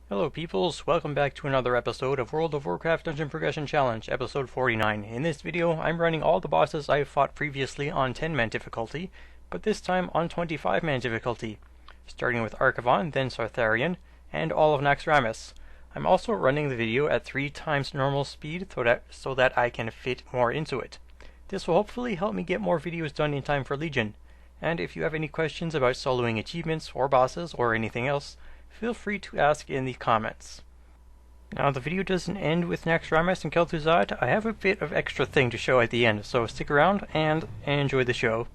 Hello peoples, welcome back to another episode of World of Warcraft Dungeon Progression Challenge, episode 49. In this video, I'm running all the bosses I've fought previously on 10-man difficulty, but this time on 25-man difficulty, starting with Archavon, then Sartharion, and all of Naxxramas. I'm also running the video at 3 times normal speed so that I can fit more into it. This will hopefully help me get more videos done in time for Legion, and if you have any questions about soloing achievements or bosses or anything else, feel free to ask in the comments. Now, the video doesn't end with Naxxramas and Kel'Thuzad. I have a bit of extra thing to show at the end, so stick around and enjoy the show.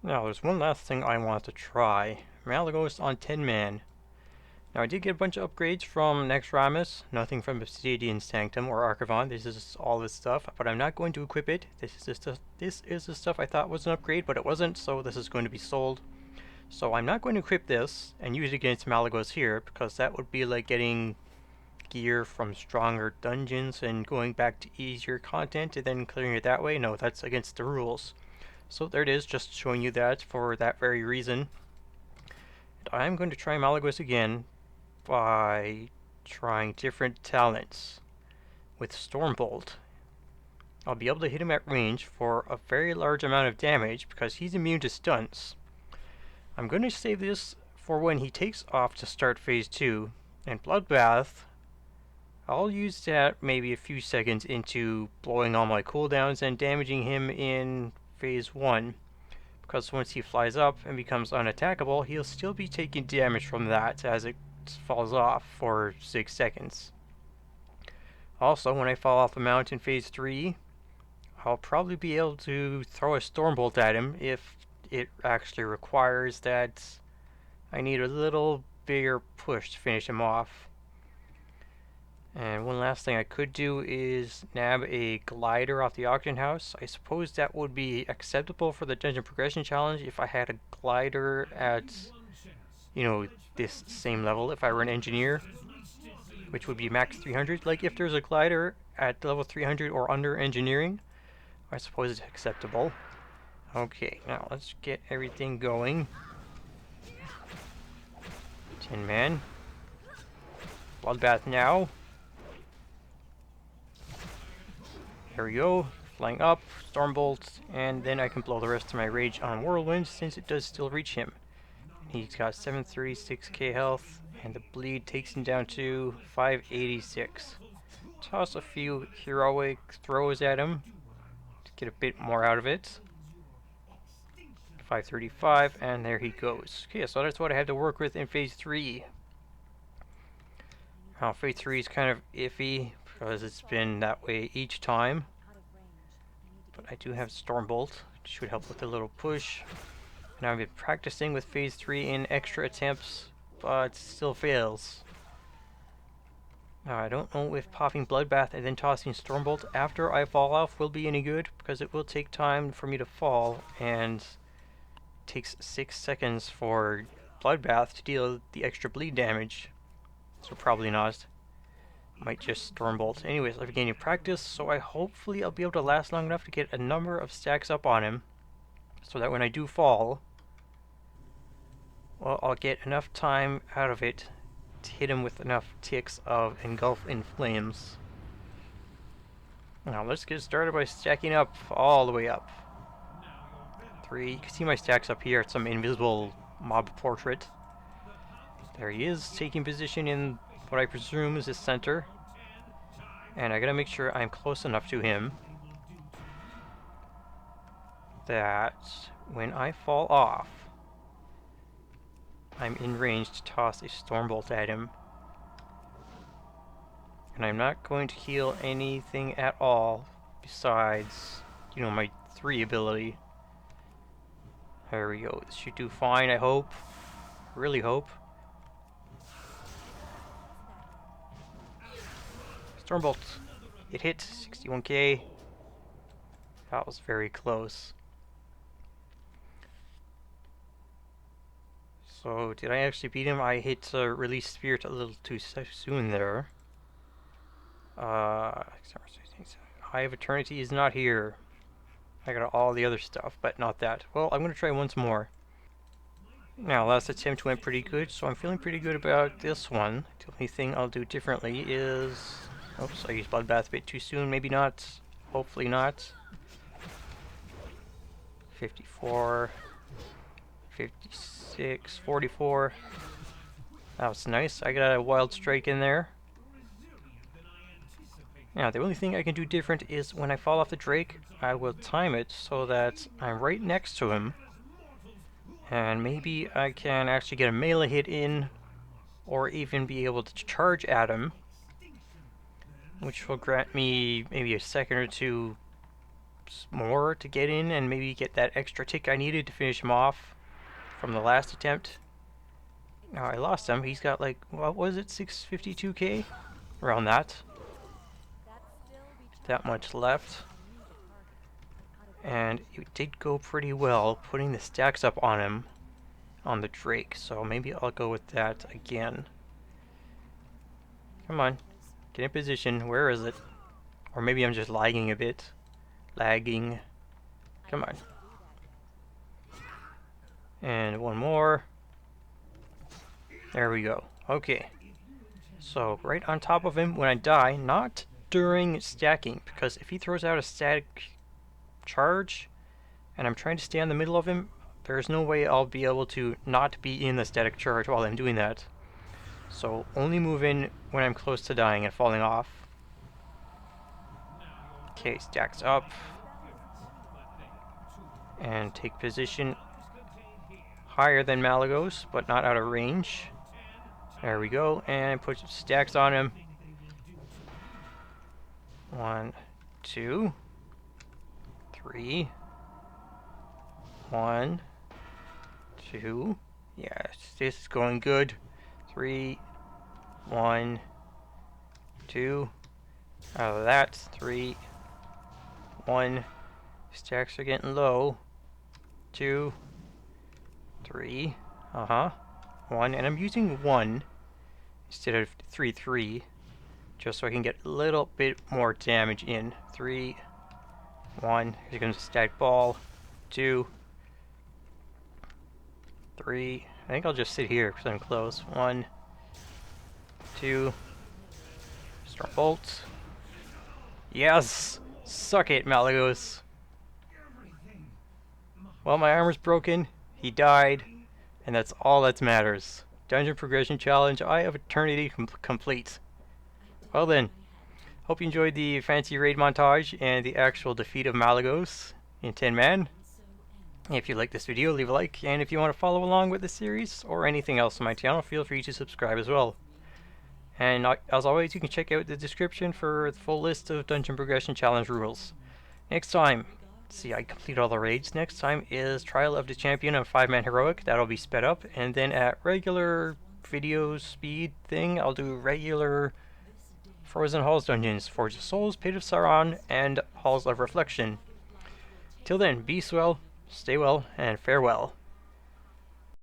Now, there's one last thing I want to try. Malygos on 10 man. Now, I did get a bunch of upgrades from Naxxramas, nothing from Obsidian Sanctum or Archavon. This is all this stuff, but I'm not going to equip it. This is the stuff I thought was an upgrade, but it wasn't, so this is going to be sold. So I'm not going to equip this and use it against Malygos here, because that would be like getting gear from stronger dungeons and going back to easier content and then clearing it that way. No, that's against the rules. So there it is, just showing you that for that very reason. And I'm going to try Malygos again by trying different talents. With Stormbolt, I'll be able to hit him at range for a very large amount of damage because he's immune to stunts. I'm going to save this for when he takes off to start phase 2, and Bloodbath, I'll use that maybe a few seconds into blowing all my cooldowns and damaging him in phase 1, because once he flies up and becomes unattackable, he'll still be taking damage from that as it falls off for 6 seconds. Also, when I fall off the mount in phase 3, I'll probably be able to throw a Stormbolt at him if it actually requires that I need a little bigger push to finish him off. And one last thing I could do is nab a glider off the auction house. I suppose that would be acceptable for the dungeon progression challenge if I had a glider at, this same level if I were an engineer, which would be max 300. Like if there's a glider at level 300 or under engineering, I suppose it's acceptable. Okay, now let's get everything going. 10 man. Bloodbath now. There we go. Flying up, Stormbolt, and then I can blow the rest of my rage on Whirlwind since it does still reach him. He's got 736k health, and the bleed takes him down to 586. Toss a few heroic throws at him to get a bit more out of it. 535, and there he goes. Okay, so that's what I had to work with in phase 3. Now, phase 3 is kind of iffy because it's been that way each time. But I do have Stormbolt, which should help with a little push. And I've been practicing with phase 3 in extra attempts, but still fails. Now, I don't know if popping Bloodbath and then tossing Stormbolt after I fall off will be any good, because it will take time for me to fall, and takes 6 seconds for Bloodbath to deal the extra bleed damage. So probably not. Might just Stormbolt. Anyways, I've been gaining practice, so hopefully I'll be able to last long enough to get a number of stacks up on him, so that when I do fall, well, I'll get enough time out of it to hit him with enough ticks of Engulf in Flames. Now let's get started by stacking up all the way up. 3, you can see my stacks up here. It's some invisible mob portrait. There he is, taking position in what I presume is his center. And I gotta make sure I'm close enough to him that when I fall off, I'm in range to toss a Stormbolt at him. And I'm not going to heal anything at all besides, my 3 ability. There we go. This should do fine, I hope. Really hope. Stormbolt. It hit 61k. That was very close. So, did I actually beat him? I hit Release Spirit a little too soon there. Eye of Eternity is not here. I got all the other stuff, but not that. Well, I'm going to try once more. Now, last attempt went pretty good, so I'm feeling pretty good about this one. The only thing I'll do differently is... Oops, I used Bloodbath a bit too soon. Maybe not. Hopefully not. 54... 56... 44... That was nice. I got a Wild Strike in there. Now, the only thing I can do different is when I fall off the Drake, I will time it so that I'm right next to him. And maybe I can actually get a melee hit in, or even be able to charge at him, which will grant me maybe a second or two more to get in and maybe get that extra tick I needed to finish him off from the last attempt. Now I lost him. He's got like, what was it, 652k? Around that. That much left. And it did go pretty well putting the stacks up on him on the Drake, so maybe I'll go with that again. Come on, get in position. Where is it? Or maybe I'm just lagging a bit. Lagging. Come on. And one more. There we go. Okay. So right on top of him when I die, not during stacking, because if he throws out a static charge and I'm trying to stay in the middle of him, there's no way I'll be able to not be in the static charge while I'm doing that. So only move in when I'm close to dying and falling off. Okay, stacks up. And take position higher than Malygos, but not out of range. There we go, and put stacks on him. 1, 2, 3. 1, 2. Yes, this is going good. 3, 1, 2. Out of that, 3, 1. Stacks are getting low. 2, 3. 1, and I'm using 1 instead of 3, 3, just so I can get a little bit more damage in. 3, 1. Here's going to stack ball. 2, 3. I think I'll just sit here because I'm close. 1, 2. Start bolt. Yes! Suck it, Malygos. Well, my armor's broken. He died. And that's all that matters. Dungeon Progression Challenge, Eye of Eternity complete. Well then, hope you enjoyed the fancy raid montage and the actual defeat of Malygos in 10 man. If you like this video, leave a like, and if you want to follow along with the series or anything else on my channel, feel free to subscribe as well. And as always, you can check out the description for the full list of Dungeon Progression Challenge rules. Next time, see, I complete all the raids. Next time is Trial of the Champion and 5-man Heroic. That'll be sped up. And then at regular video speed thing, I'll do regular Frozen Halls dungeons, Forge of Souls, Pit of Sauron, and Halls of Reflection. Till then, be well, stay well, and farewell.